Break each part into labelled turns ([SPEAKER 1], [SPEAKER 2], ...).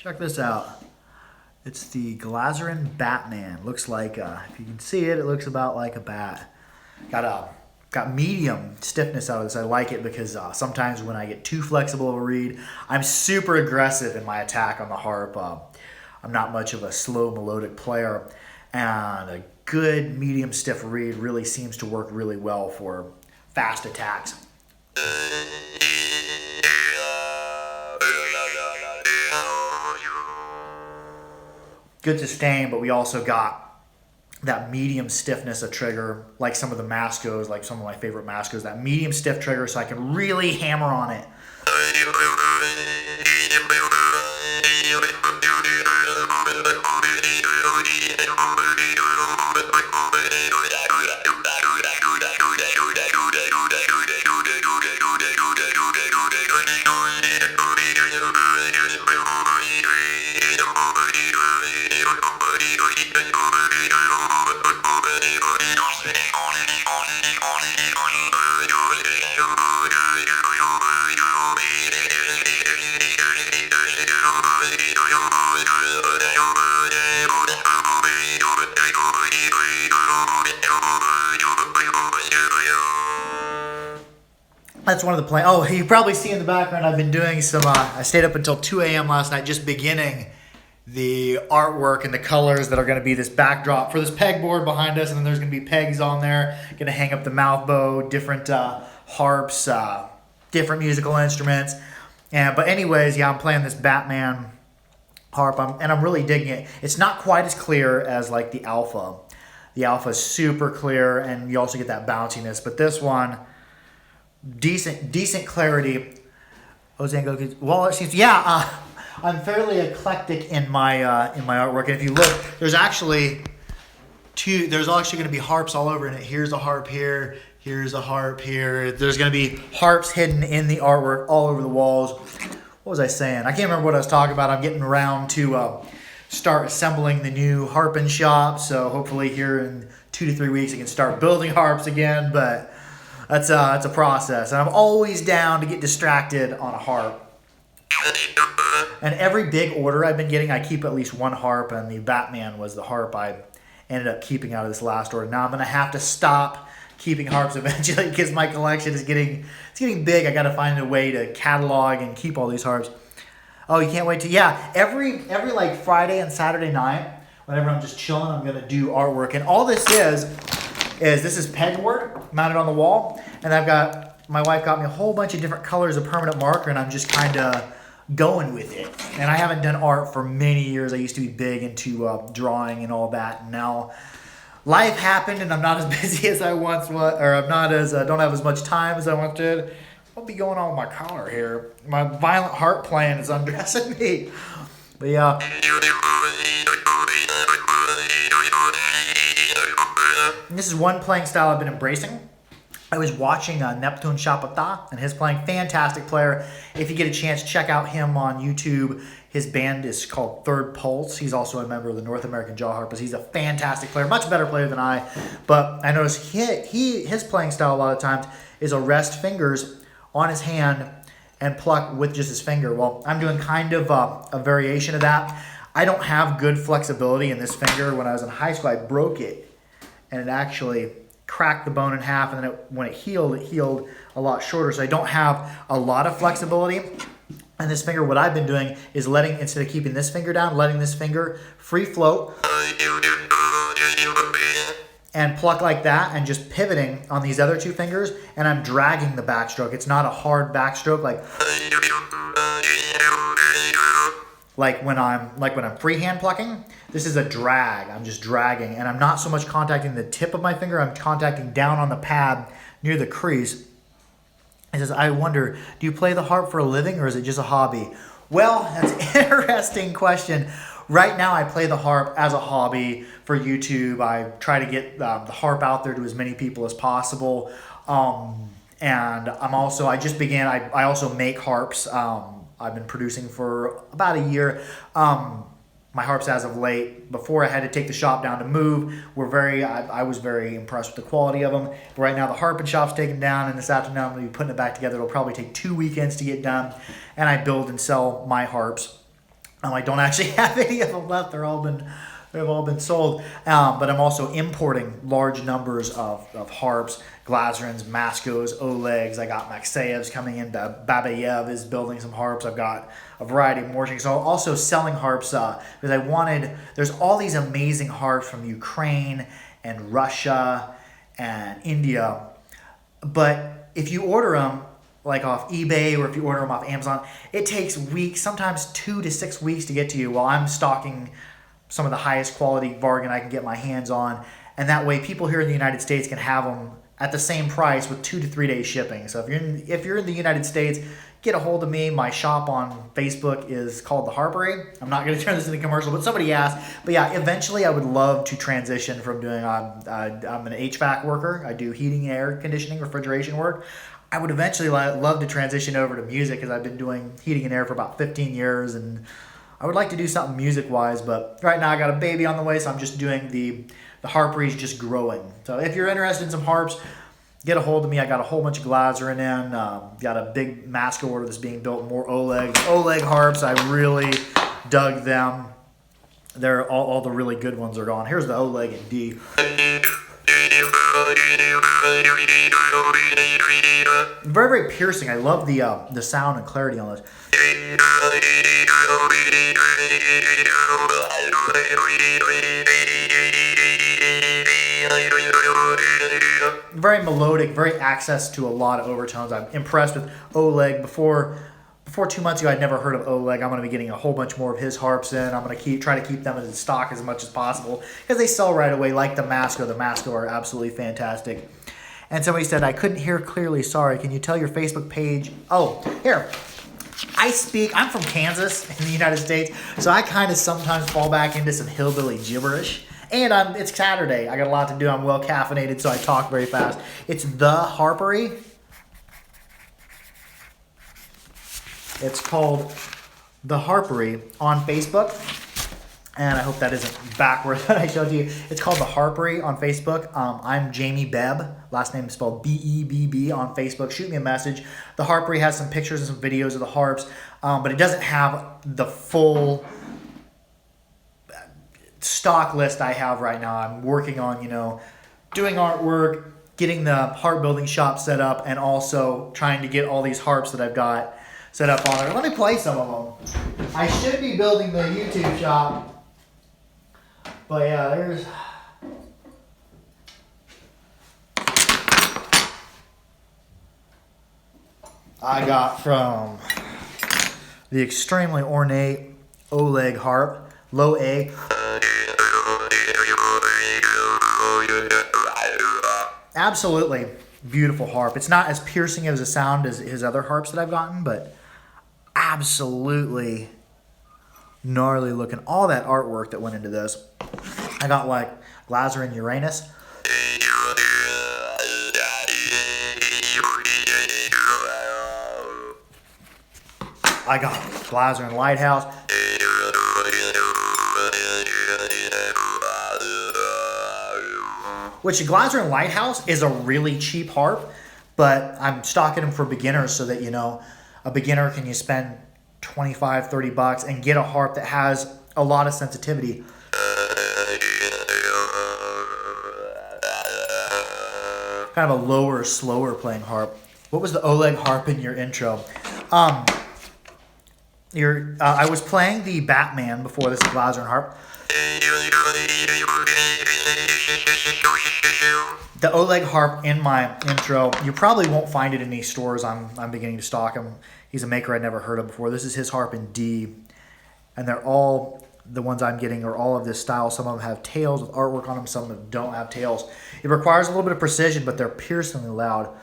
[SPEAKER 1] Check this out. It's the Glazerin Batman. Looks like, if you can see it, it looks about like a bat. Got medium stiffness out of this. I like it because sometimes when I get too flexible of a reed, I'm super aggressive in my attack on the harp. I'm not much of a slow melodic player, and a good medium stiff reed really seems to work really well for fast attacks. Good sustain, but we also got that medium stiffness of trigger, like some of the Mascos, like some of my favorite Mascos, that medium stiff trigger so I can really hammer on it. That's one of the plans. Oh, you probably see in the background I've been doing some, I stayed up until 2 a.m. last night just beginning the artwork and the colors that are going to be this backdrop for this pegboard behind us, and then there's going to be pegs on there. Going to hang up the mouth bow, different harps, different musical instruments. But anyways, yeah, I'm playing this Batman harp, and I'm really digging it. It's not quite as clear as like the Alpha. The Alpha is super clear, and you also get that bounciness. But this one, decent clarity. Well, it seems, yeah. I'm fairly eclectic in my artwork, and if you look, there's actually going to be harps all over in it. Here's a harp here. Here's a harp here. There's going to be harps hidden in the artwork all over the walls. What was I saying? I can't remember what I was talking about. I'm getting around to start assembling the new harping shop. So hopefully here in 2 to 3 weeks I can start building harps again. But that's a process. And I'm always down to get distracted on a harp. And every big order I've been getting, I keep at least one harp. And the Batman was the harp I ended up keeping out of this last order. Now I'm going to have to stop keeping harps eventually because my collection is getting big. I got to find a way to catalog and keep all these harps. Oh, you can't wait to, yeah, every like Friday and Saturday night, whenever I'm just chilling, I'm going to do artwork. And all this is this is pegboard mounted on the wall, and my wife got me a whole bunch of different colors of permanent marker, and I'm just kind of going with it. And I haven't done art for many years. I used to be big into drawing and all that, and now life happened, and I'm not as busy as I once was, or I'm not as don't have as much time as I once did. What'll be going on with my collar here? My violent heart playing is undressing me. But yeah. And this is one playing style I've been embracing. I was watching Neptune Chapata, and his playing, fantastic player. If you get a chance, check out him on YouTube. His band is called Third Pulse. He's also a member of the North American Jaw Harpers. He's a fantastic player, much better player than I. But I noticed his playing style a lot of times is a rest fingers on his hand and pluck with just his finger. Well, I'm doing kind of a variation of that. I don't have good flexibility in this finger. When I was in high school, I broke it, and it actually cracked the bone in half, and then when it healed a lot shorter. So I don't have a lot of flexibility. And this finger, what I've been doing is instead of keeping this finger down, letting this finger free float and pluck like that, and just pivoting on these other two fingers, and I'm dragging the backstroke. It's not a hard backstroke like when I'm freehand plucking. This is a drag. I'm just dragging, and I'm not so much contacting the tip of my finger. I'm contacting down on the pad near the crease. He says, I wonder, do you play the harp for a living, or is it just a hobby? Well, that's an interesting question. Right now, I play the harp as a hobby for YouTube. I try to get the harp out there to as many people as possible. And I also make harps. I've been producing for about a year. My harps as of late, before I had to take the shop down to move, I was very impressed with the quality of them. But right now the harping shop's taken down, and this afternoon I'm going to be putting it back together. It'll probably take 2 weekends to get done. And I build and sell my harps. I don't actually have any of them left. They've all been sold. But I'm also importing large numbers of harps, Glazarins, Mascos, Olegs. I got Maxeyevs coming in. Babayev is building some harps. I've got a variety of more things. So also selling harps because there's all these amazing harps from Ukraine and Russia and India. But if you order them like off eBay or if you order them off Amazon, it takes weeks, sometimes 2 to 6 weeks to get to you, while I'm stocking some of the highest quality bargain I can get my hands on. And that way people here in the United States can have them at the same price with 2 to 3 days shipping. So if you're in the United States, get a hold of me. My shop on Facebook is called The Harpery. I'm not going to turn this into a commercial, but somebody asked. But yeah, eventually I would love to transition from doing, I'm an HVAC worker. I do heating, air conditioning, refrigeration work. I would eventually love to transition over to music because I've been doing heating and air for about 15 years, and I would like to do something music-wise, but right now I got a baby on the way, so I'm just doing the harpery is just growing. So if you're interested in some harps, get a hold of me. I got a whole bunch of Glazarin in. Got a big Masco order that's being built, more Oleg harps. I really dug them. They're all the really good ones are gone. Here's the Oleg in D. Very, very piercing. I love the sound and clarity on this. Very melodic, very access to a lot of overtones. I'm impressed with Oleg. Before 2 months ago, I'd never heard of Oleg. I'm going to be getting a whole bunch more of his harps in. I'm going to try to keep them in stock as much as possible because they sell right away, like the Masco. The Masco are absolutely fantastic. And somebody said, I couldn't hear clearly. Sorry. Can you tell your Facebook page? Oh, here. I'm from Kansas in the United States, so I kind of sometimes fall back into some hillbilly gibberish. And it's Saturday. I got a lot to do. I'm well caffeinated, so I talk very fast. It's The Harpery. It's called The Harpery on Facebook. And I hope that isn't backwards that I showed you. It's called The Harpery on Facebook. I'm Jamie Bebb. Last name is spelled B-E-B-B on Facebook. Shoot me a message. The Harpery has some pictures and some videos of the harps, but it doesn't have the full stock list I have right now. I'm working on, doing artwork, getting the harp building shop set up, and also trying to get all these harps that I've got set up on there. Let me play some of them. I should be building the YouTube shop. But yeah, there's... I got from the extremely ornate Oleg harp, low A. Absolutely beautiful harp. It's not as piercing as a sound as his other harps that I've gotten, but absolutely gnarly looking. All that artwork that went into this. I got like Glazarin Uranus. I got Glazarin Lighthouse. Which Glazarin Lighthouse is a really cheap harp, but I'm stocking them for beginners so that, a beginner can you spend $25, $30 and get a harp that has a lot of sensitivity. Kind of a lower, slower playing harp. What was the Oleg harp in your intro? I was playing the Batman before this Glazarin harp. The Oleg harp in my intro, you probably won't find it in any stores. I'm beginning to stock him. He's a maker I'd never heard of before. This is his harp in D. And they're all, the ones I'm getting are all of this style. Some of them have tails with artwork on them. Some of them don't have tails. It requires a little bit of precision, but they're piercingly loud.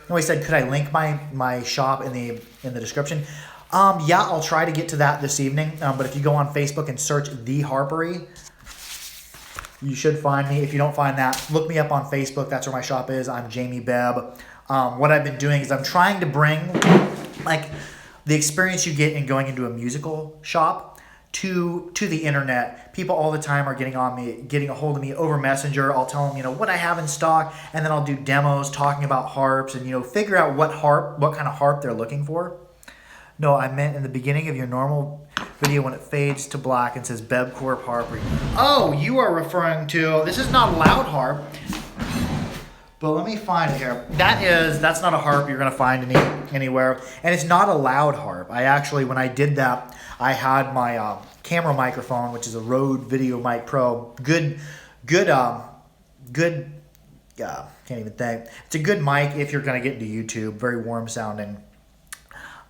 [SPEAKER 1] Anyway, said, could I link my shop in the description? Yeah, I'll try to get to that this evening. But if you go on Facebook and search The Harpery, you should find me. If you don't find that, look me up on Facebook. That's where my shop is. I'm Jamie Bebb. What I've been doing is I'm trying to bring like the experience you get in going into a musical shop to the internet. People all the time are getting a hold of me over Messenger. I'll tell them, what I have in stock, and then I'll do demos talking about harps and, figure out what kind of harp they're looking for. No, I meant in the beginning of your normal video when it fades to black and says Bebcorp harp. Oh, you are referring to, this is not a loud harp, but let me find it here. That's not a harp you're gonna find anywhere, and it's not a loud harp. I actually, when I did that, I had my camera microphone, which is a Rode Video Mic Pro. Good, can't even think. It's a good mic if you're gonna get into YouTube. Very warm sounding.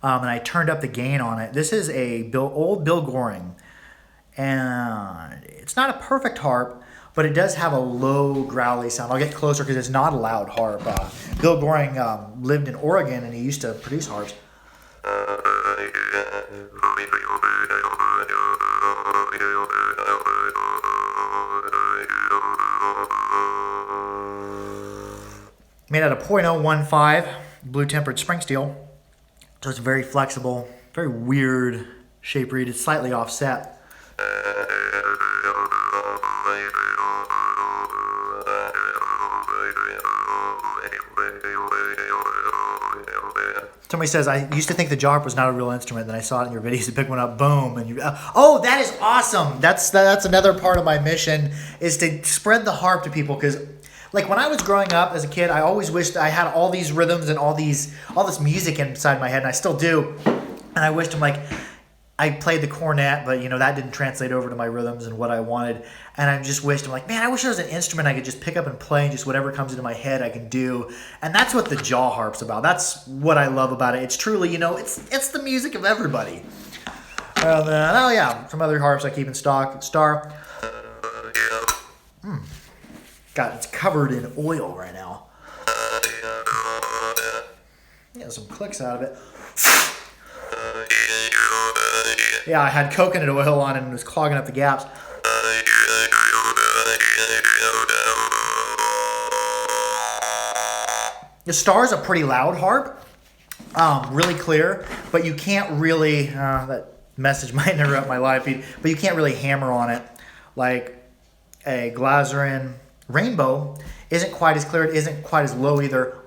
[SPEAKER 1] And I turned up the gain on it. This is a old Bill Goring, and it's not a perfect harp, but it does have a low, growly sound. I'll get closer because it's not a loud harp. Bill Goring lived in Oregon, and he used to produce harps. Made out of .015 blue tempered spring steel. So it's very flexible, very weird shape reed. It's slightly offset. Somebody says, I used to think the jaw harp was not a real instrument. Then I saw it in your videos. You pick one up, boom. And oh, that is awesome. That's another part of my mission, is to spread the harp to people. Because like when I was growing up as a kid, I always wished I had all these rhythms and all this music inside my head, and I still do. And I wished I played the cornet, but that didn't translate over to my rhythms and what I wanted. And I just wished, I'm like, man, I wish there was an instrument I could just pick up and play, and just whatever comes into my head I can do. And that's what the jaw harp's about. That's what I love about it. It's truly, it's the music of everybody. And then, oh yeah, some other harps I keep in stock. Star. God, it's covered in oil right now. Yeah, some clicks out of it. Yeah, I had coconut oil on it and it was clogging up the gaps. The Star's a pretty loud harp, really clear, but you can't really, that message might interrupt my live feed, but you can't really hammer on it. Like a Glazerin Rainbow isn't quite as clear, it isn't quite as low either.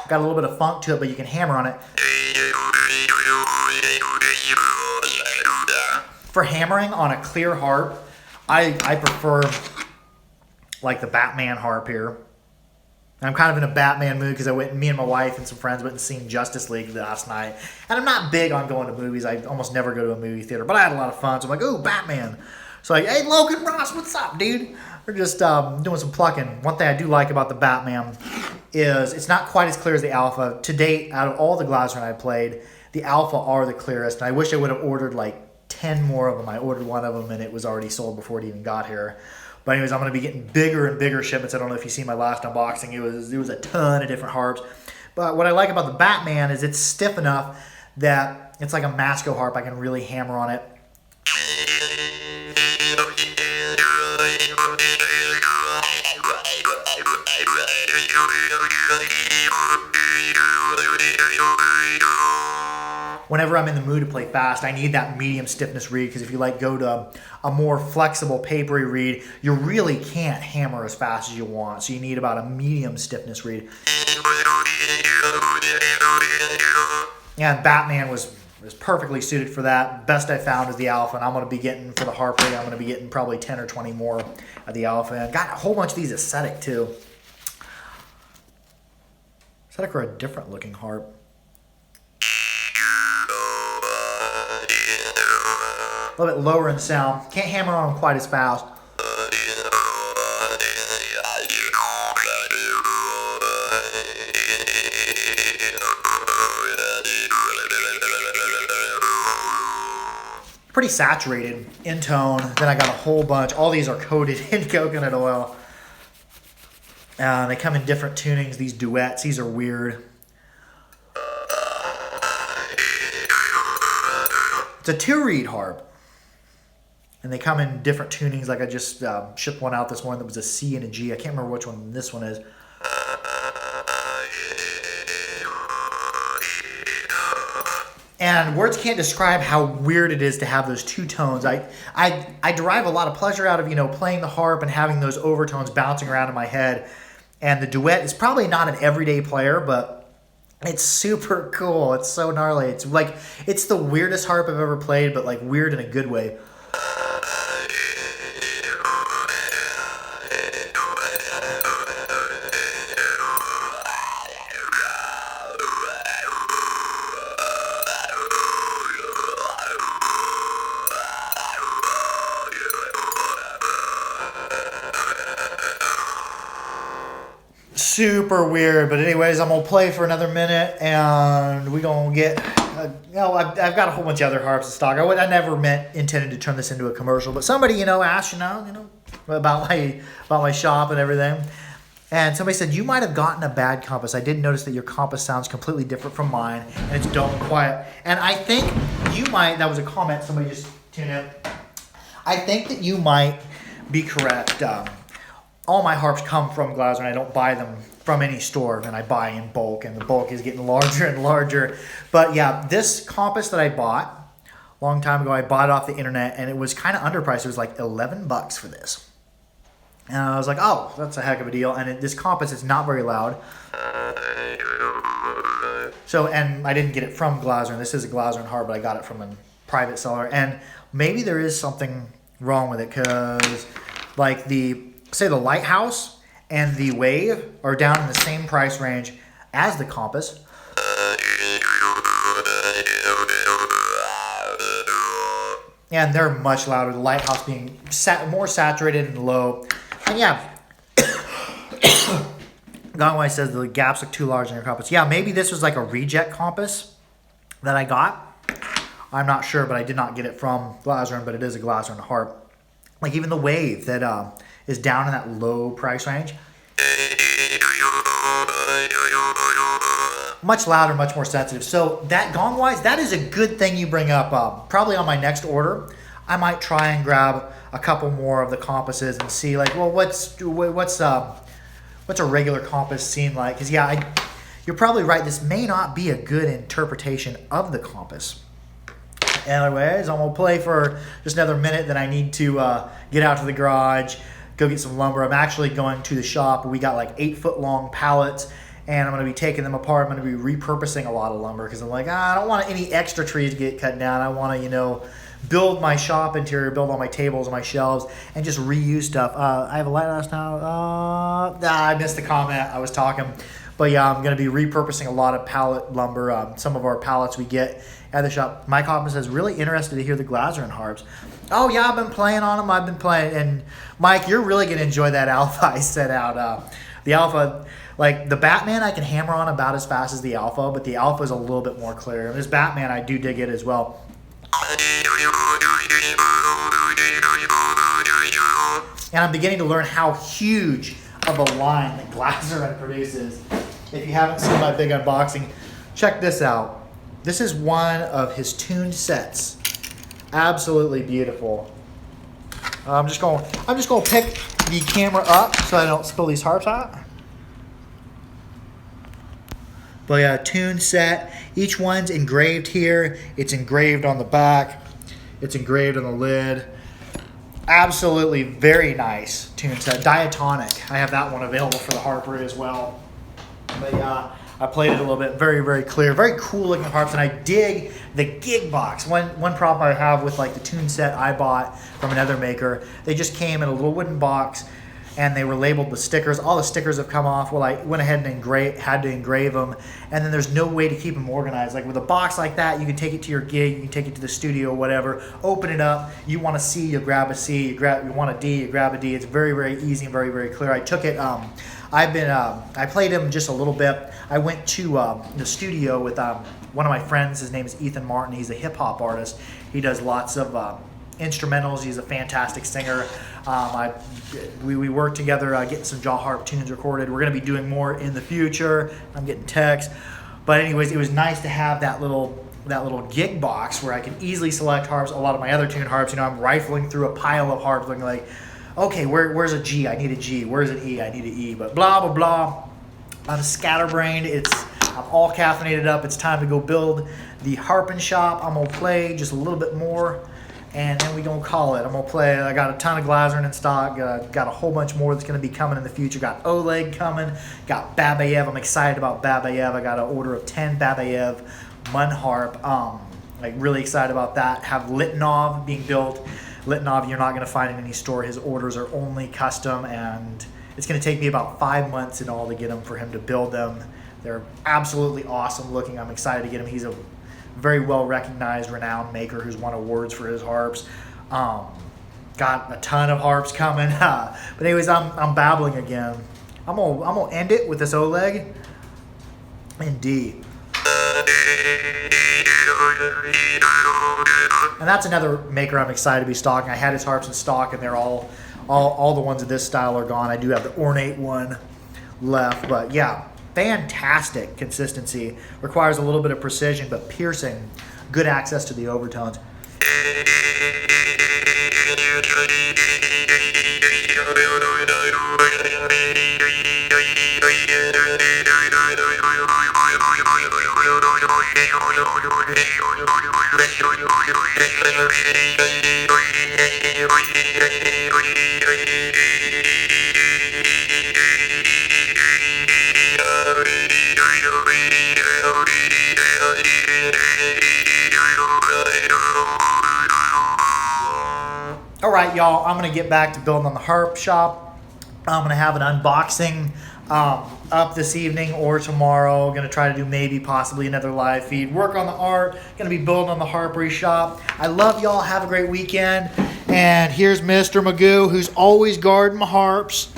[SPEAKER 1] Got a little bit of funk to it, but you can hammer on it. For hammering on a clear harp, I prefer like the Batman harp here. I'm kind of in a Batman mood because me and my wife and some friends went and seen Justice League last night. And I'm not big on going to movies. I almost never go to a movie theater, but I had a lot of fun. So I'm like, ooh, Batman. So like, hey, Logan Ross, what's up, dude? We're just doing some plucking. One thing I do like about the Batman is it's not quite as clear as the Alpha. To date, out of all the Glazerin I played, the Alpha are the clearest. And I wish I would have ordered like 10 more of them. I ordered one of them and it was already sold before it even got here. But anyways, I'm going to be getting bigger and bigger shipments. I don't know if you see my last unboxing. It was a ton of different harps. But what I like about the Batman is it's stiff enough that it's like a Masco harp. I can really hammer on it. Whenever I'm in the mood to play fast, I need that medium stiffness reed, because if you go to a more flexible papery reed, you really can't hammer as fast as you want. So you need about a medium stiffness reed. And Batman was perfectly suited for that. Best I found is the Alpha, and I'm going to be getting, for the harp rig, I'm going to be getting probably 10 or 20 more of the Alpha. And got a whole bunch of these aesthetic too. Aesthetic are a different looking harp. A little bit lower in sound. Can't hammer on them quite as fast. Pretty saturated in tone. Then I got a whole bunch. All these are coated in coconut oil. They come in different tunings. These duets, these are weird. It's a 2-reed harp. And they come in different tunings. Like I just shipped one out this morning that was a C and a G. I can't remember which one this one is. And words can't describe how weird it is to have those two tones. I derive a lot of pleasure out of, you know, playing the harp and having those overtones bouncing around in my head. And the Duet is probably not an everyday player, but it's super cool. It's so gnarly. It's like, it's the weirdest harp I've ever played, but like weird in a good way. Super weird, but anyways, I'm gonna play for another minute, and we're gonna get. You know, I've got a whole bunch of other harps in stock. I never intended to turn this into a commercial, but somebody, you know, asked, you know, about my shop and everything, and somebody said you might have gotten a bad compass. I did notice that your compass sounds completely different from mine, and it's dull and quiet. And I think you might. That was a comment. Somebody just tuned in. I think that you might be correct. All my harps come from Glasser, and I don't buy them from any store, and I buy in bulk, and the bulk is getting larger and larger. But yeah, this compass that I bought a long time ago, I bought it off the internet, and it was kind of underpriced. It was like $11 for this. And I was like, oh, that's a heck of a deal. And this compass is not very loud. So, and I didn't get it from Glasser, and this is a Glasser harp, but I got it from a private seller. And maybe there is something wrong with it, because like say the Lighthouse and the Wave are down in the same price range as the compass. And they're much louder, the Lighthouse being more saturated and low. And yeah, Gongwei says the gaps look too large in your compass. Yeah, maybe this was like a reject compass that I got. I'm not sure, but I did not get it from Glasser, but it is a Glasser harp. Like even the Wave that is down in that low price range. Much louder, much more sensitive. So that gong-wise, that is a good thing you bring up. Probably on my next order, I might try and grab a couple more of the compasses and see like, well, what's a regular compass seem like? Because yeah, you're probably right. This may not be a good interpretation of the compass. Anyways, I'm gonna play for just another minute. Then I need to get out to the garage, go get some lumber. I'm actually going to the shop. We got like 8-foot long pallets, and I'm going to be taking them apart. I'm going to be repurposing a lot of lumber, because I'm like, I don't want any extra trees to get cut down. I want to, you know, build my shop interior, build all my tables and my shelves, and just reuse stuff. I have a lighthouse now. I missed the comment. I was talking. But yeah, I'm going to be repurposing a lot of pallet lumber. Some of our pallets we get at the shop. Mike Hoffman says, really interested to hear the Glasser harps. Oh yeah, I've been playing on them. I've been playing. And Mike, you're really going to enjoy that Alpha I set out. The Alpha, like the Batman I can hammer on about as fast as the Alpha, but the Alpha is a little bit more clear. And this Batman, I do dig it as well. And I'm beginning to learn how huge of a line that Glasser produces. If you haven't seen my big unboxing, check this out. This is one of his tuned sets. Absolutely beautiful. I'm just gonna pick the camera up so I don't spill these harps out. But yeah, tuned set. Each one's engraved here. It's engraved on the back. It's engraved on the lid. Absolutely very nice tune set. Diatonic. I have that one available for the Harper as well. But yeah, I played it a little bit. Very, very clear. Very cool looking harps. And I dig the gig box. One problem I have with like the tune set I bought from another maker, they just came in a little wooden box and they were labeled with stickers. All the stickers have come off. Well, I went ahead and had to engrave them. And then there's no way to keep them organized. Like with a box like that, you can take it to your gig, you can take it to the studio, whatever. Open it up. You want a C, you grab a C. You want a D, you grab a D. It's very, very easy and very, very clear. I took it. I played him just a little bit. I went to the studio with one of my friends. His name is Ethan Martin. He's a hip hop artist. He does lots of instrumentals. He's a fantastic singer. We worked together getting some jaw harp tunes recorded. We're going to be doing more in the future. I'm getting texts. But anyways, it was nice to have that little gig box where I can easily select harps. A lot of my other tuned harps, you know, I'm rifling through a pile of harps looking like, okay, where's a G? I need a G. Where's an E? I need an E. But blah, blah, blah. I'm scatterbrained. I'm all caffeinated up. It's time to go build the harp and shop. I'm gonna play just a little bit more, and then we gonna call it. I'm gonna play. I got a ton of Glazern in stock. Got a whole bunch more that's gonna be coming in the future. Got Oleg coming. Got Babayev. I'm excited about Babayev. I got an order of 10 Babayev Mun harp. Like really excited about that. Have Litanov being built. Litanov, you're not gonna find in any store. His orders are only custom, and it's gonna take me about 5 months in all to get them for him to build them. They're absolutely awesome looking. I'm excited to get him. He's a very well recognized, renowned maker who's won awards for his harps. Got a ton of harps coming. But anyways, I'm babbling again. I'm gonna end it with this Oleg in D. And that's another maker I'm excited to be stocking. I had his harps in stock, and they're all the ones of this style are gone. I do have the ornate one left, but yeah. Fantastic consistency. Requires a little bit of precision, but piercing. Good access to the overtones. All right, y'all, I'm going to get back to building on the harp shop. I'm going to have an unboxing up this evening or tomorrow. Going to try to do maybe possibly another live feed. Work on the art. Going to be building on the harpery shop. I love y'all. Have a great weekend. And here's Mr. Magoo, who's always guarding my harps.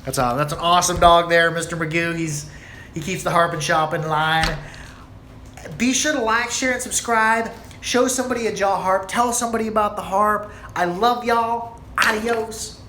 [SPEAKER 1] That's an awesome dog there, Mr. Magoo. He keeps the harp and shop in line. Be sure to like, share, and subscribe. Show somebody a jaw harp. Tell somebody about the harp. I love y'all. Adios.